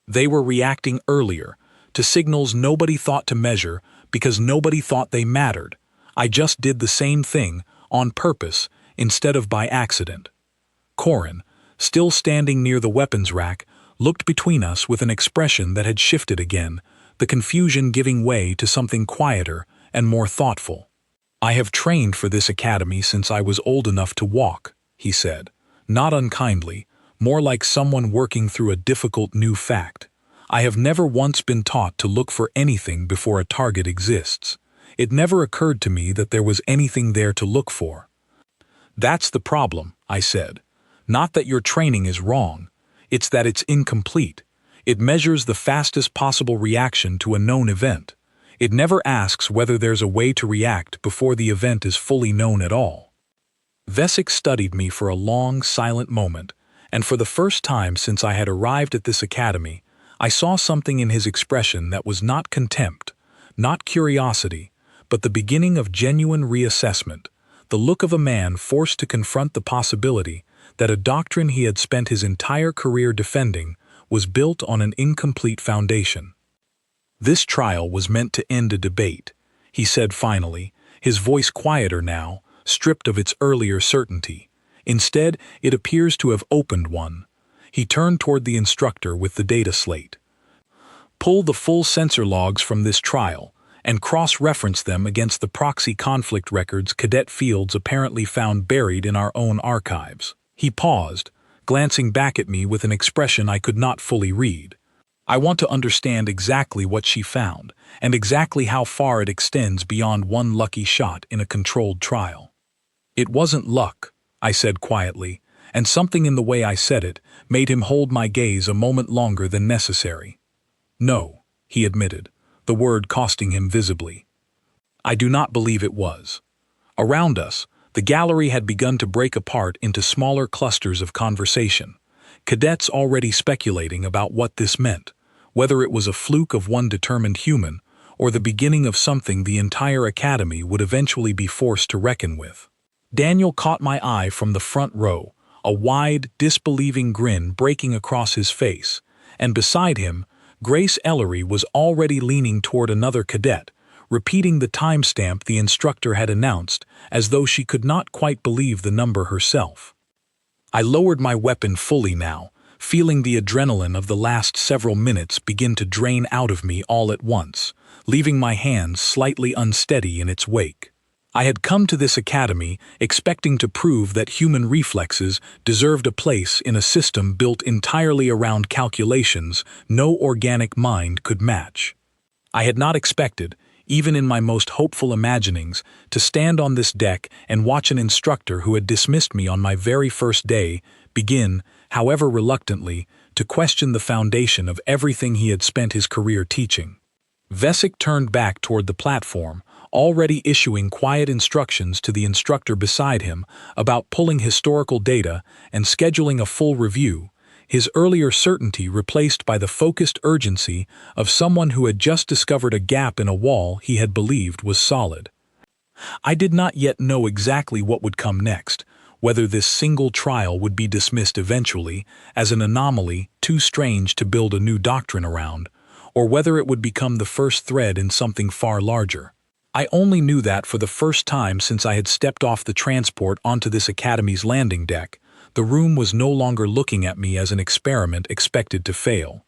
They were reacting earlier, to signals nobody thought to measure because nobody thought they mattered. I just did the same thing, on purpose, instead of by accident. Corin, still standing near the weapons rack, looked between us with an expression that had shifted again, the confusion giving way to something quieter and more thoughtful. "I have trained for this academy since I was old enough to walk," he said, not unkindly, more like someone working through a difficult new fact. "I have never once been taught to look for anything before a target exists. It never occurred to me that there was anything there to look for." "That's the problem," I said. "Not that your training is wrong. It's that it's incomplete. It measures the fastest possible reaction to a known event. It never asks whether there's a way to react before the event is fully known at all." Vesic studied me for a long, silent moment, and for the first time since I had arrived at this academy, I saw something in his expression that was not contempt, not curiosity, but the beginning of genuine reassessment, the look of a man forced to confront the possibility that a doctrine he had spent his entire career defending was built on an incomplete foundation. "This trial was meant to end a debate," he said finally, his voice quieter now, stripped of its earlier certainty. "Instead, it appears to have opened one." He turned toward the instructor with the data slate. "Pull the full sensor logs from this trial, and cross-reference them against the proxy conflict records Cadet Fields apparently found buried in our own archives." He paused, glancing back at me with an expression I could not fully read. "I want to understand exactly what she found, and exactly how far it extends beyond one lucky shot in a controlled trial." "It wasn't luck," I said quietly, and something in the way I said it made him hold my gaze a moment longer than necessary. "No," he admitted, the word costing him visibly. "I do not believe it was." Around us, the gallery had begun to break apart into smaller clusters of conversation, cadets already speculating about what this meant, whether it was a fluke of one determined human or the beginning of something the entire academy would eventually be forced to reckon with. Daniel caught my eye from the front row, a wide, disbelieving grin breaking across his face, and beside him, Grace Ellery was already leaning toward another cadet, repeating the timestamp the instructor had announced as though she could not quite believe the number herself. I lowered my weapon fully now, feeling the adrenaline of the last several minutes begin to drain out of me all at once, leaving my hands slightly unsteady in its wake. I had come to this academy expecting to prove that human reflexes deserved a place in a system built entirely around calculations no organic mind could match. I had not expected, even in my most hopeful imaginings, to stand on this deck and watch an instructor who had dismissed me on my very first day begin, however reluctantly, to question the foundation of everything he had spent his career teaching. Vesic turned back toward the platform, already issuing quiet instructions to the instructor beside him about pulling historical data and scheduling a full review, his earlier certainty replaced by the focused urgency of someone who had just discovered a gap in a wall he had believed was solid. I did not yet know exactly what would come next, whether this single trial would be dismissed eventually as an anomaly too strange to build a new doctrine around, or whether it would become the first thread in something far larger. I only knew that for the first time since I had stepped off the transport onto this academy's landing deck, the room was no longer looking at me as an experiment expected to fail.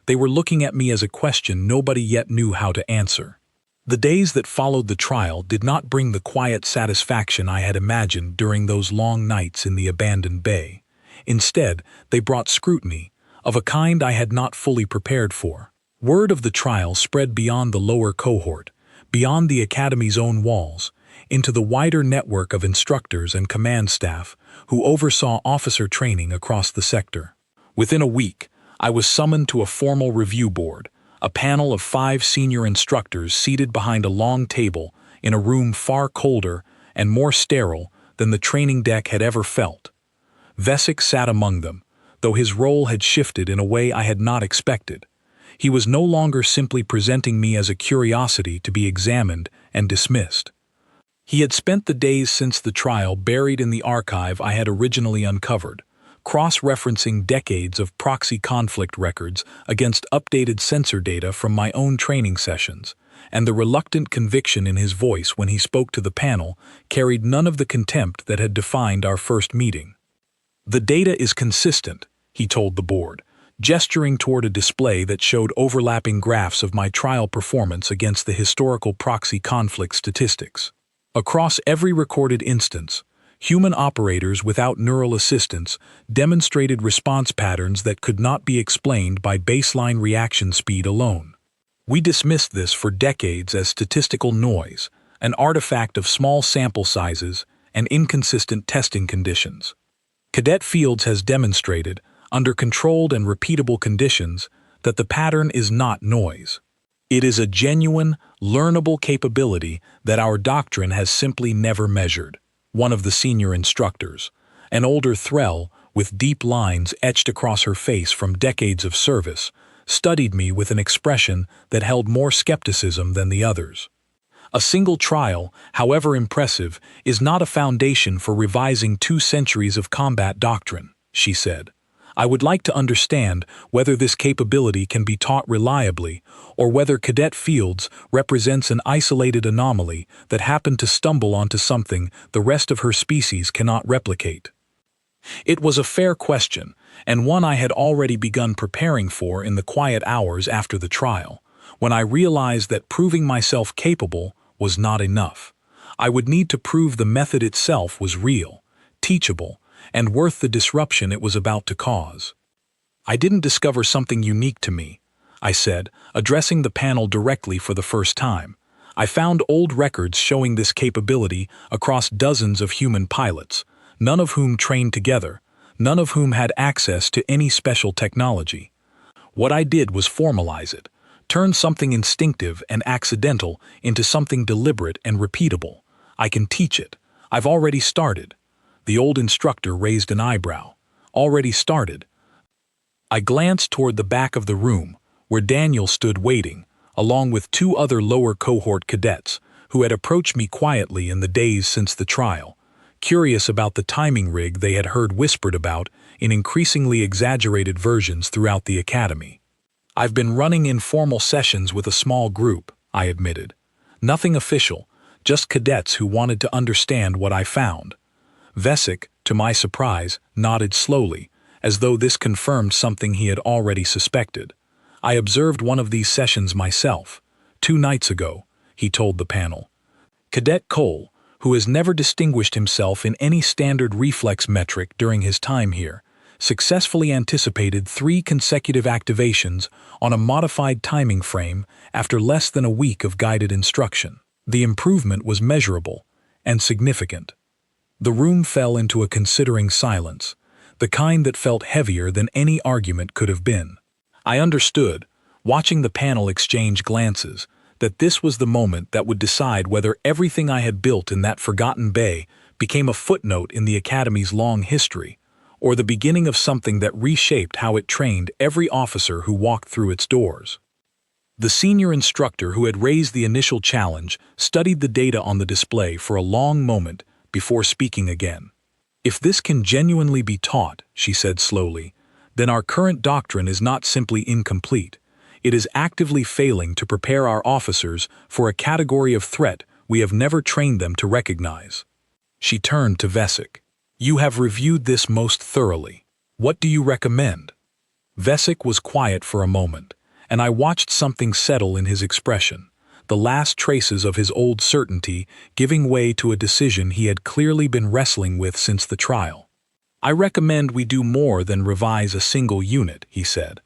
They were looking at me as a question nobody yet knew how to answer. The days that followed the trial did not bring the quiet satisfaction I had imagined during those long nights in the abandoned bay. Instead, they brought scrutiny, of a kind I had not fully prepared for. Word of the trial spread beyond the lower cohort, beyond the academy's own walls, into the wider network of instructors and command staff who oversaw officer training across the sector. Within a week, I was summoned to a formal review board, a panel of 5 senior instructors seated behind a long table in a room far colder and more sterile than the training deck had ever felt. Vesic sat among them, though his role had shifted in a way I had not expected. He was no longer simply presenting me as a curiosity to be examined and dismissed. He had spent the days since the trial buried in the archive I had originally uncovered, cross-referencing decades of proxy conflict records against updated sensor data from my own training sessions, and the reluctant conviction in his voice when he spoke to the panel carried none of the contempt that had defined our first meeting. "The data is consistent," he told the board, gesturing toward a display that showed overlapping graphs of my trial performance against the historical proxy conflict statistics. Across every recorded instance, human operators without neural assistance demonstrated response patterns that could not be explained by baseline reaction speed alone. We dismissed this for decades as statistical noise, an artifact of small sample sizes and inconsistent testing conditions. Cadet Fields has demonstrated, under controlled and repeatable conditions, that the pattern is not noise. It is a genuine, learnable capability that our doctrine has simply never measured. One of the senior instructors, an older Threll with deep lines etched across her face from decades of service, studied me with an expression that held more skepticism than the others. "A single trial, however impressive, is not a foundation for revising 2 centuries of combat doctrine," she said. "I would like to understand whether this capability can be taught reliably, or whether Cadet Fields represents an isolated anomaly that happened to stumble onto something the rest of her species cannot replicate." It was a fair question, and one I had already begun preparing for in the quiet hours after the trial, when I realized that proving myself capable was not enough. I would need to prove the method itself was real, teachable, and worth the disruption it was about to cause. "I didn't discover something unique to me," I said, addressing the panel directly for the first time. "I found old records showing this capability across dozens of human pilots, none of whom trained together, none of whom had access to any special technology. What I did was formalize it, turn something instinctive and accidental into something deliberate and repeatable. I can teach it. I've already started." The old instructor raised an eyebrow. "Already started?" I glanced toward the back of the room, where Daniel stood waiting, along with 2 other lower cohort cadets, who had approached me quietly in the days since the trial, curious about the timing rig they had heard whispered about in increasingly exaggerated versions throughout the academy. "I've been running informal sessions with a small group," I admitted. "Nothing official, just cadets who wanted to understand what I found." Vesic, to my surprise, nodded slowly, as though this confirmed something he had already suspected. "I observed one of these sessions myself, 2 nights ago," he told the panel. "Cadet Cole, who has never distinguished himself in any standard reflex metric during his time here, successfully anticipated 3 consecutive activations on a modified timing frame after less than a week of guided instruction. The improvement was measurable and significant." The room fell into a considering silence, the kind that felt heavier than any argument could have been. I understood, watching the panel exchange glances, that this was the moment that would decide whether everything I had built in that forgotten bay became a footnote in the Academy's long history, or the beginning of something that reshaped how it trained every officer who walked through its doors. The senior instructor who had raised the initial challenge studied the data on the display for a long moment before speaking again. "If this can genuinely be taught," she said slowly, "then our current doctrine is not simply incomplete. It is actively failing to prepare our officers for a category of threat we have never trained them to recognize." She turned to Vesic. "You have reviewed this most thoroughly. What do you recommend?" Vesic was quiet for a moment, and I watched something settle in his expression, the last traces of his old certainty giving way to a decision he had clearly been wrestling with since the trial. "I recommend we do more than revise a single unit," he said.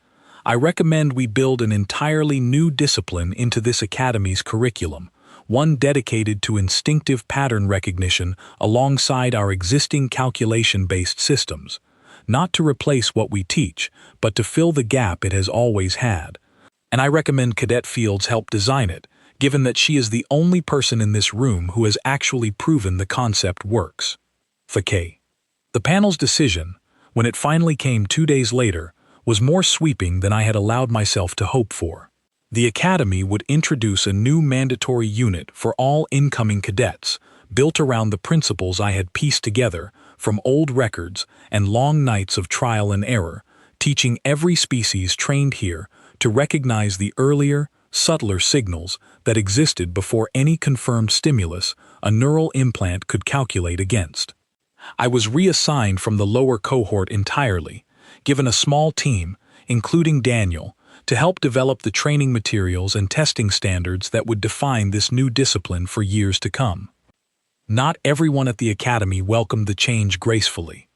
"I recommend we build an entirely new discipline into this academy's curriculum, one dedicated to instinctive pattern recognition alongside our existing calculation-based systems, not to replace what we teach, but to fill the gap it has always had. And I recommend Cadet Fields help design it, given that she is the only person in this room who has actually proven the concept works." Fakay. The panel's decision, when it finally came 2 days later, was more sweeping than I had allowed myself to hope for. The Academy would introduce a new mandatory unit for all incoming cadets, built around the principles I had pieced together from old records and long nights of trial and error, teaching every species trained here to recognize the earlier, subtler signals that existed before any confirmed stimulus a neural implant could calculate against. I was reassigned from the lower cohort entirely, given a small team, including Daniel, to help develop the training materials and testing standards that would define this new discipline for years to come. Not everyone at the academy welcomed the change gracefully.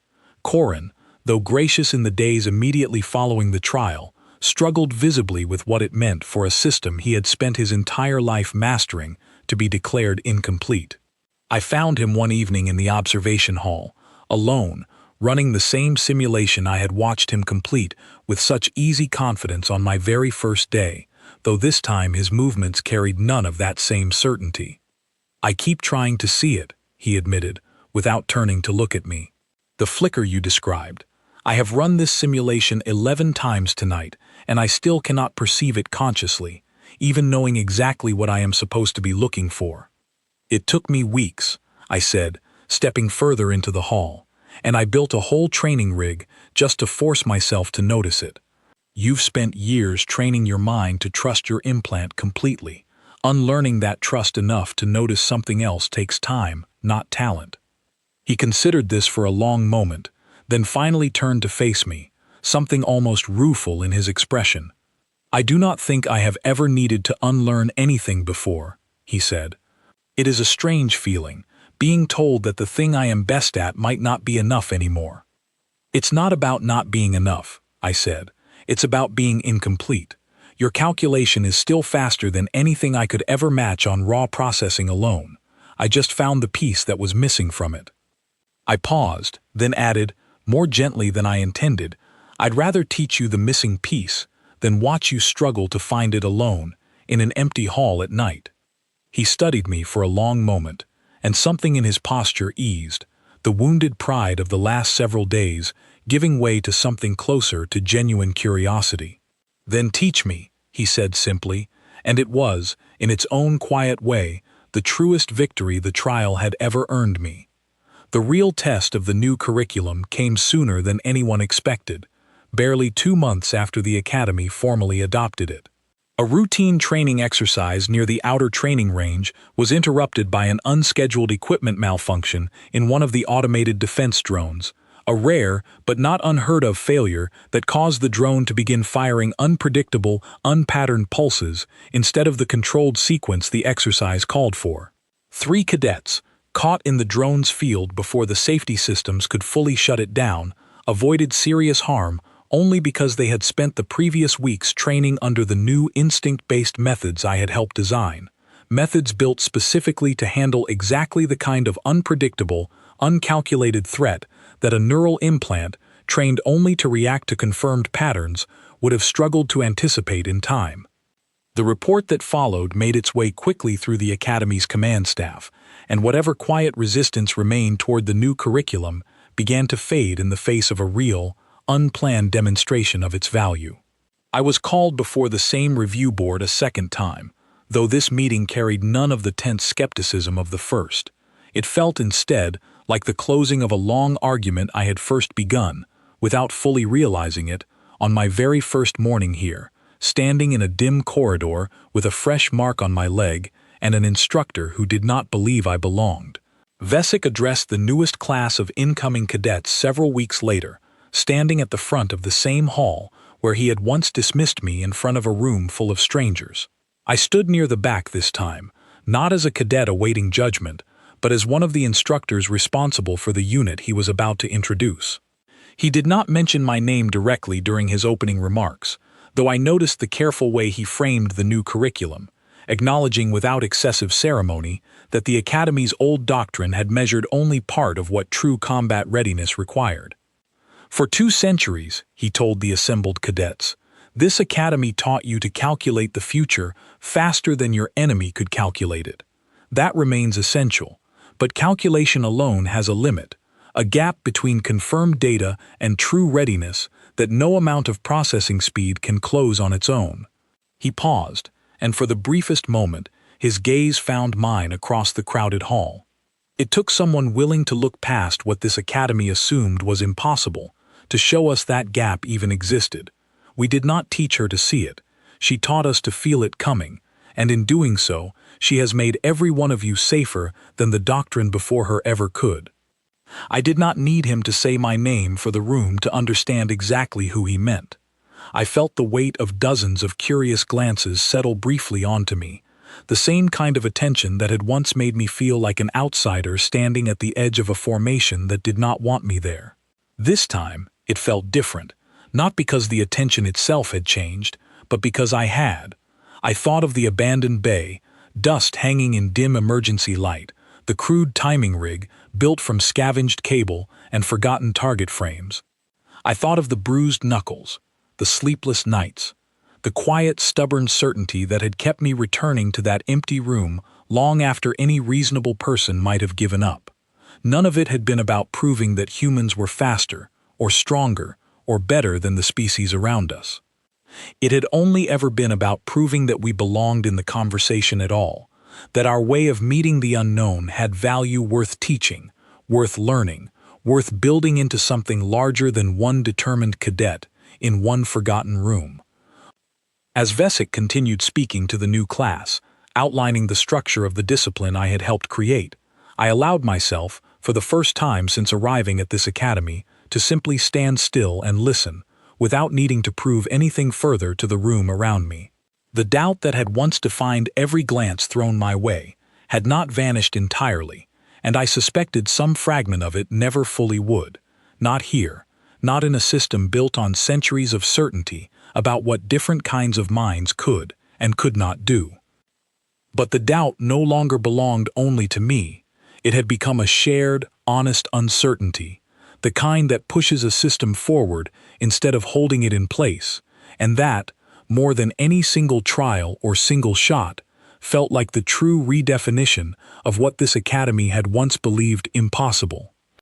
Corin, though gracious in the days immediately following the trial, struggled visibly with what it meant for a system he had spent his entire life mastering to be declared incomplete. I found him one evening in the observation hall, alone, running the same simulation I had watched him complete with such easy confidence on my very first day, though this time his movements carried none of that same certainty. "I keep trying to see it," he admitted, without turning to look at me. "The flicker you described. I have run this simulation 11 times tonight, and I still cannot perceive it consciously, even knowing exactly what I am supposed to be looking for." "It took me weeks," I said, stepping further into the hall, "and I built a whole training rig just to force myself to notice it." "You've spent years training your mind to trust your implant completely. Unlearning that trust enough to notice something else takes time, not talent." He considered this for a long moment, then finally turned to face me, something almost rueful in his expression. "I do not think I have ever needed to unlearn anything before," he said. "It is a strange feeling, being told that the thing I am best at might not be enough anymore." "It's not about not being enough," I said. "It's about being incomplete. Your calculation is still faster than anything I could ever match on raw processing alone. I just found the piece that was missing from it." I paused, then added, more gently than I intended, "I'd rather teach you the missing piece than watch you struggle to find it alone in an empty hall at night." He studied me for a long moment, and something in his posture eased, the wounded pride of the last several days giving way to something closer to genuine curiosity. "Then teach me," he said simply, and it was, in its own quiet way, the truest victory the trial had ever earned me. The real test of the new curriculum came sooner than anyone expected, barely 2 months after the academy formally adopted it. A routine training exercise near the outer training range was interrupted by an unscheduled equipment malfunction in one of the automated defense drones, a rare but not unheard of failure that caused the drone to begin firing unpredictable, unpatterned pulses instead of the controlled sequence the exercise called for. 3 cadets, caught in the drone's field before the safety systems could fully shut it down, avoided serious harm only because they had spent the previous weeks training under the new instinct-based methods I had helped design, methods built specifically to handle exactly the kind of unpredictable, uncalculated threat that a neural implant, trained only to react to confirmed patterns, would have struggled to anticipate in time. The report that followed made its way quickly through the Academy's command staff, and whatever quiet resistance remained toward the new curriculum began to fade in the face of a real, unplanned demonstration of its value. I was called before the same review board a second time, though this meeting carried none of the tense skepticism of the first. It felt instead like the closing of a long argument I had first begun, without fully realizing it, on my very first morning here, standing in a dim corridor with a fresh mark on my leg and an instructor who did not believe I belonged. Vesic addressed the newest class of incoming cadets several weeks later, standing at the front of the same hall where he had once dismissed me in front of a room full of strangers. I stood near the back this time, not as a cadet awaiting judgment, but as one of the instructors responsible for the unit he was about to introduce. He did not mention my name directly during his opening remarks, though I noticed the careful way he framed the new curriculum, acknowledging without excessive ceremony that the Academy's old doctrine had measured only part of what true combat readiness required. "For 2 centuries," he told the assembled cadets, "this Academy taught you to calculate the future faster than your enemy could calculate it. That remains essential, but calculation alone has a limit, a gap between confirmed data and true readiness that no amount of processing speed can close on its own." He paused, and for the briefest moment, his gaze found mine across the crowded hall. It took someone willing to look past what this academy assumed was impossible, to show us that gap even existed. We did not teach her to see it. She taught us to feel it coming, and in doing so, she has made every one of you safer than the doctrine before her ever could. I did not need him to say my name for the room to understand exactly who he meant. I felt the weight of dozens of curious glances settle briefly onto me, the same kind of attention that had once made me feel like an outsider standing at the edge of a formation that did not want me there. This time, it felt different, not because the attention itself had changed, but because I had. I thought of the abandoned bay, dust hanging in dim emergency light, the crude timing rig built from scavenged cable and forgotten target frames. I thought of the bruised knuckles, the sleepless nights, the quiet, stubborn certainty that had kept me returning to that empty room long after any reasonable person might have given up. None of it had been about proving that humans were faster, or stronger, or better than the species around us. It had only ever been about proving that we belonged in the conversation at all, that our way of meeting the unknown had value worth teaching, worth learning, worth building into something larger than one determined cadet in one forgotten room. As Vesic continued speaking to the new class, outlining the structure of the discipline I had helped create, I allowed myself, for the first time since arriving at this academy, to simply stand still and listen, without needing to prove anything further to the room around me. The doubt that had once defined every glance thrown my way had not vanished entirely, and I suspected some fragment of it never fully would. Not here, not in a system built on centuries of certainty about what different kinds of minds could and could not do. But the doubt no longer belonged only to me. It had become a shared, honest uncertainty, the kind that pushes a system forward instead of holding it in place, and that, more than any single trial or single shot, felt like the true redefinition of what this academy had once believed impossible.